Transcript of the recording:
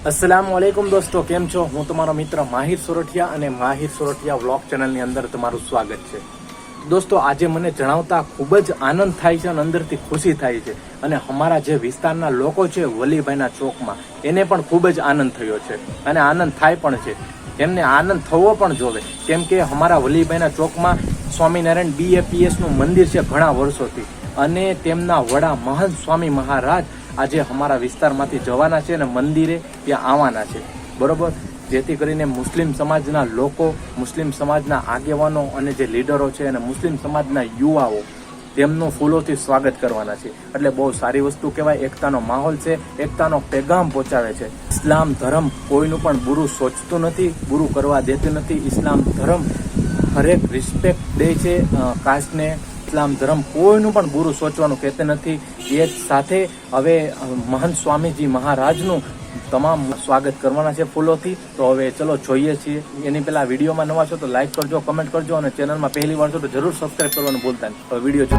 अस्सलामुअलैकुम दोस्तों, केम छो? हूँ तमारो मित्र माहिर सोरठिया અને માહિર સોરઠિયા વ્લોગ ચેનલની અંદર તમારું સ્વાગત છે। દોસ્તો, આજે મને જણાવતા ખૂબ જ આનંદ થાય છે અને અંદરથી ખુશી થાય છે અને અમારા જે વિસ્તારના લોકો છે વલીભાઈના ચોકમાં એને પણ ખૂબ જ આનંદ થયો છે અને આનંદ થાય પણ છે। એમને આનંદ થવો પણ જોવે, કેમ કે અમારા વલીભાઈના ચોકમાં સ્વામિનારાયણ BAPS નું મંદિર છે ઘણા વર્ષોથી અને તેમના વડા મહંત સ્વામી મહારાજ આજે અમારા વિસ્તારમાંથી જવાના છે અને મંદિરે ત્યાં આવવાના છે, બરોબર। જેથી કરીને મુસ્લિમ સમાજના લોકો, મુસ્લિમ સમાજના આગેવાનો અને જે લીડરો છે અને મુસ્લિમ સમાજના યુવાઓ તેમનું ફૂલોથી સ્વાગત કરવાના છે। એટલે બહુ સારી વસ્તુ કહેવાય। એકતાનો માહોલ છે, એકતાનો પેગામ પહોંચાવે છે। ઇસ્લામ ધર્મ કોઈનું પણ બુરું સોચતું નથી, બુરું કરવા દેતું નથી। ઇસ્લામ ધર્મ હરેક રિસ્પેક્ટ દે છે કાસ્ટને। ઇસ્લામ ધર્મ કોઈનું પણ બુરું સોચવાનું કહેते નથી। એ જ સાથે હવે મહંત સ્વામીજી મહારાજનું તમામ સ્વાગત કરવાના છે ફૂલોથી। તો હવે ચલો જોઈએ છીએ। એની પહેલા વિડીયોમાં નવા છો તો લાઈક કરજો, કમેન્ટ કરજો અને ચેનલમાં પહેલી વાર છો તો જરૂર સબસ્ક્રાઇબ કરવાનું ભૂલતા નહીં। હવે વિડીયો જો।